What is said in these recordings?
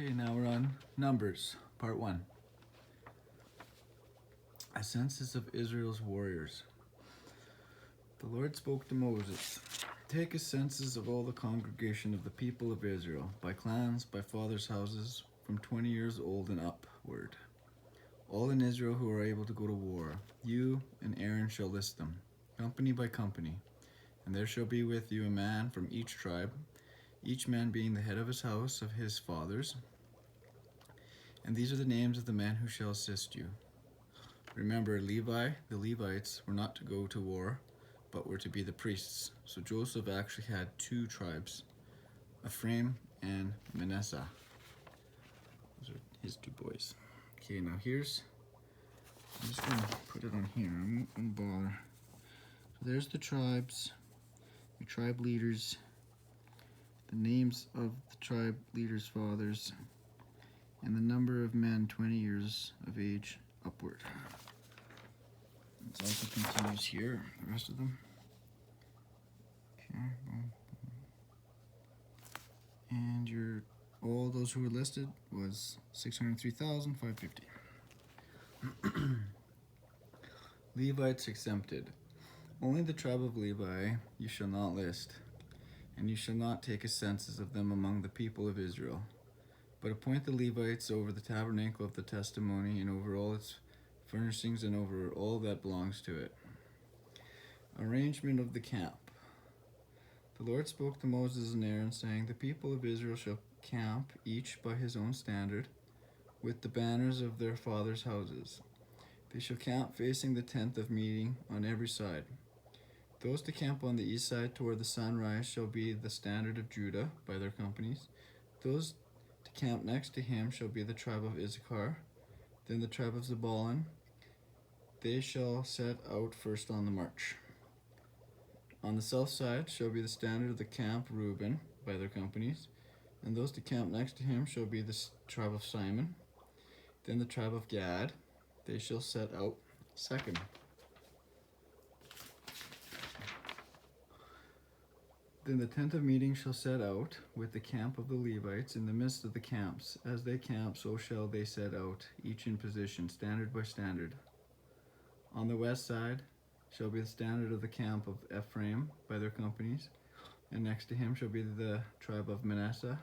Okay, now we're on Numbers, Part 1. A census of Israel's warriors. The Lord spoke to Moses. Take a census of all the congregation of the people of Israel, by clans, by fathers' houses, from 20 years old and upward. All in Israel who are able to go to war. You and Aaron shall list them, company by company. And there shall be with you a man from each tribe, each man being the head of his house of his fathers. And these are the names of the men who shall assist you. Remember, the Levites were not to go to war, but were to be the priests. So Joseph actually had two tribes, Ephraim and Manasseh. Those are his two boys. Okay, now I'm just going to put it on here. I won't bother. So there's the tribes, the tribe leaders, the names of the tribe leaders' fathers, and the number of men 20 years of age upward. It also continues here, the rest of them. Okay, boom, boom. And all those who were listed was 603,550. Levites exempted. Only the tribe of Levi you shall not list, and you shall not take a census of them among the people of Israel. But appoint the Levites over the tabernacle of the testimony, and over all its furnishings, and over all that belongs to it. Arrangement of the camp. The Lord spoke to Moses and Aaron, saying, The people of Israel shall camp, each by his own standard, with the banners of their fathers' houses. They shall camp facing the tent of meeting on every side. Those to camp on the east side toward the sunrise shall be the standard of Judah by their companies. Those to camp next to him shall be the tribe of Issachar, then the tribe of Zebulun. They shall set out first on the march. On the south side shall be the standard of the camp Reuben by their companies, and those to camp next to him shall be the tribe of Simon, then the tribe of Gad. They shall set out second. Then the tent of meeting shall set out with the camp of the Levites in the midst of the camps. As they camp, so shall they set out, each in position, standard by standard. On the west side shall be the standard of the camp of Ephraim by their companies, and next to him shall be the tribe of Manasseh,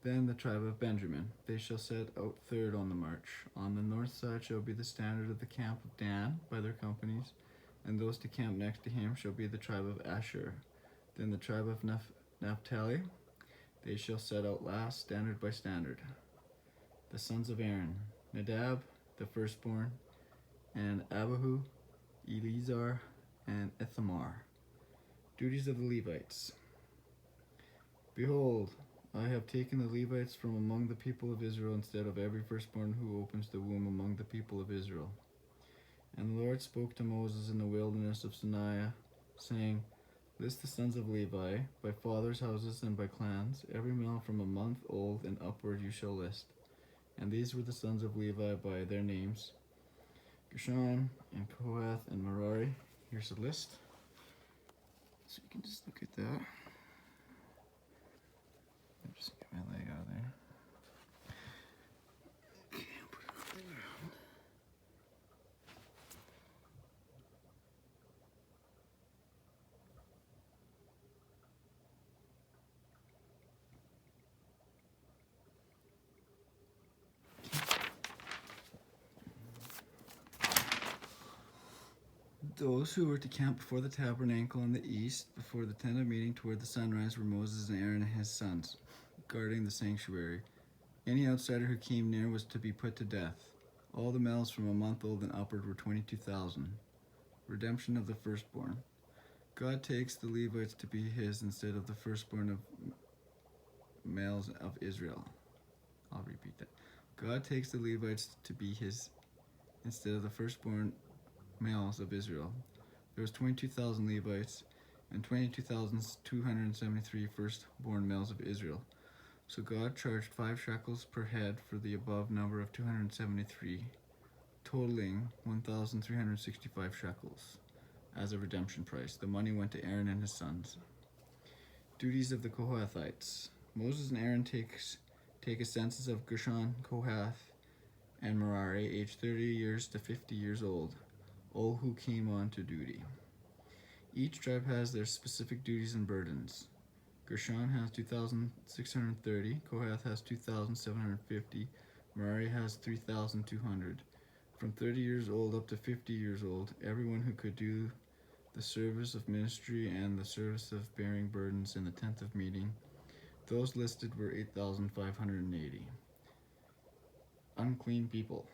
then the tribe of Benjamin. They shall set out third on the march. On the north side shall be the standard of the camp of Dan by their companies, and those to camp next to him shall be the tribe of Asher. Then the tribe of Naphtali. They shall set out last, standard by standard. The sons of Aaron, Nadab, the firstborn, and Abihu, Eleazar, and Ithamar. Duties of the Levites. Behold, I have taken the Levites from among the people of Israel instead of every firstborn who opens the womb among the people of Israel. And the Lord spoke to Moses in the wilderness of Sinai, saying, List the sons of Levi, by fathers' houses and by clans. Every male from a month old and upward you shall list. And these were the sons of Levi by their names, Gershon and Kohath and Merari. Here's the list. So you can just look at that. I'll just get my leg out of there. Okay, I'll put it on the ground. Those who were to camp before the tabernacle in the east, before the tent of meeting toward the sunrise, were Moses and Aaron and his sons, guarding the sanctuary. Any outsider who came near was to be put to death. All the males from a month old and upward were 22,000. Redemption of the firstborn. God takes the Levites to be his instead of the firstborn of males of Israel. I'll repeat that. God takes the Levites to be his instead of the firstborn males of Israel. There was 22,000 Levites and 22,273 firstborn males of Israel. So God charged 5 shekels per head for the above number of 273, totaling 1,365 shekels as a redemption price. The money went to Aaron and his sons. Duties of the Kohathites. Moses and Aaron take a census of Gershon, Kohath, and Merari, aged 30 years to 50 years old, all who came on to duty. Each tribe has their specific duties and burdens. Gershon has 2,630, Kohath has 2,750, Merari has 3,200. From 30 years old up to 50 years old, everyone who could do the service of ministry and the service of bearing burdens in the tent of meeting, those listed were 8,580. Unclean people.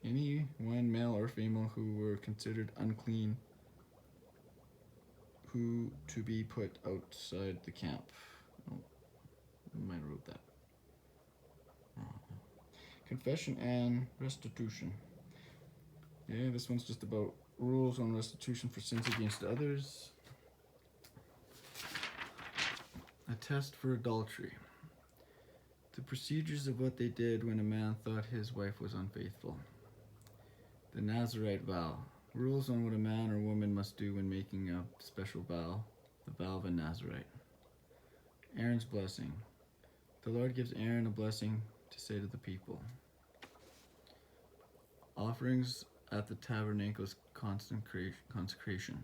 Anyone, male or female, who were considered unclean, who to be put outside the camp. Oh, I might have wrote that. Confession and restitution. Yeah, this one's just about rules on restitution for sins against others. A test for adultery. The procedures of what they did when a man thought his wife was unfaithful. The Nazirite vow. Rules on what a man or woman must do when making a special vow. The vow of a Nazirite. Aaron's blessing. The Lord gives Aaron a blessing to say to the people. Offerings at the tabernacle's consecration.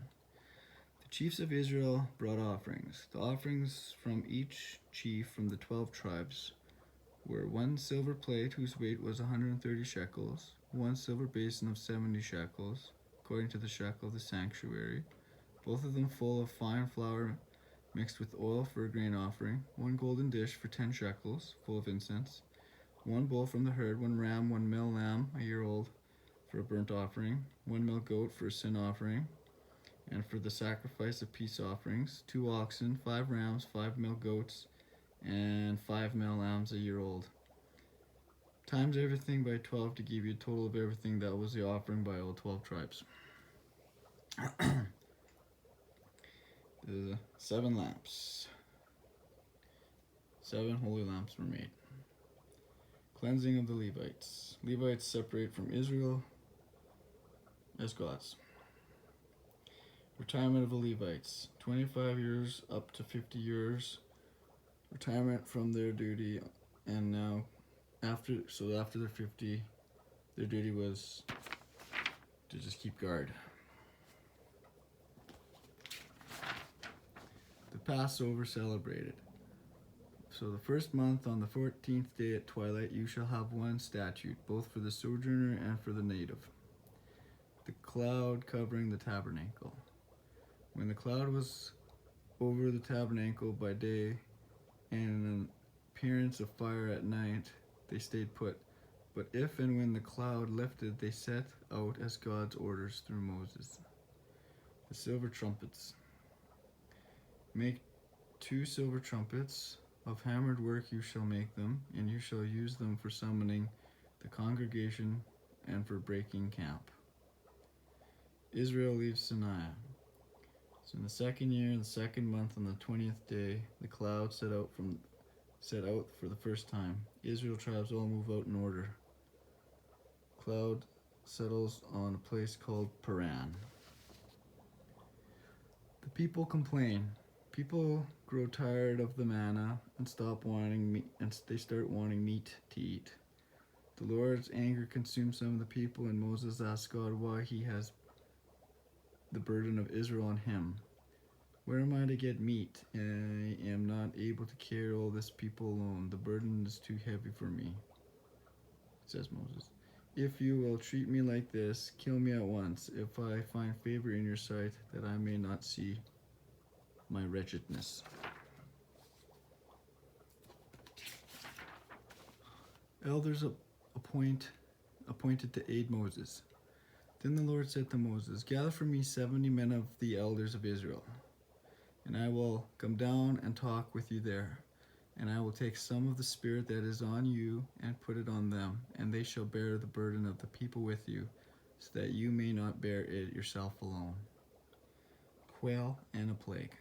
The chiefs of Israel brought offerings. The offerings from each chief from the 12 tribes were 1 silver plate whose weight was 130 shekels, 1 silver basin of 70 shekels, according to the shekel of the sanctuary, both of them full of fine flour mixed with oil for a grain offering, 1 golden dish for 10 shekels, full of incense, 1 bull from the herd, 1 ram, 1 male lamb, a year old, for a burnt offering, 1 male goat for a sin offering, and for the sacrifice of peace offerings, 2 oxen, 5 rams, 5 male goats, and 5 male lambs a year old. Times everything by 12 to give you a total of everything that was the offering by all 12 tribes. The 7 lamps. 7 holy lamps were made. Cleansing of the Levites. Levites separate from Israel as gods. Retirement of the Levites. 25 years up to 50 years. Retirement from their duty, and now after they're 50, their duty was to just keep guard. The Passover celebrated. So the first month on the 14th day at twilight you shall have 1 statute, both for the sojourner and for the native. The cloud covering the tabernacle. When the cloud was over the tabernacle by day and an appearance of fire at night, they stayed put. But if and when the cloud lifted, they set out as God's orders through Moses. The silver trumpets. Make 2 silver trumpets. Of hammered work you shall make them, and you shall use them for summoning the congregation and for breaking camp. Israel leaves Sinai. So in the 2nd year, the 2nd month, on the 20th day, the cloud set out for the first time. Israel tribes all move out in order. Cloud settles on a place called Paran. The people complain. People grow tired of the manna and stop wanting meat, and they start wanting meat to eat. The Lord's anger consumes some of the people, and Moses asks God why he has the burden of Israel on him. Where am I to get meat? I am not able to carry all this people alone. The burden is too heavy for me, says Moses. If you will treat me like this, kill me at once, if I find favor in your sight, that I may not see my wretchedness. Elders appointed to aid Moses. Then the Lord said to Moses, gather for me 70 men of the elders of Israel, and I will come down and talk with you there. And I will take some of the spirit that is on you and put it on them, and they shall bear the burden of the people with you, so that you may not bear it yourself alone. Quail and a plague.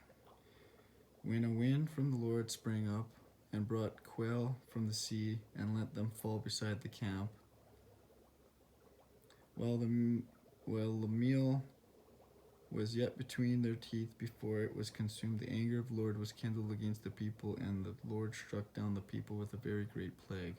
When a wind from the Lord sprang up and brought quail from the sea and let them fall beside the camp, while the meal was yet between their teeth before it was consumed, the anger of the Lord was kindled against the people, and the Lord struck down the people with a very great plague.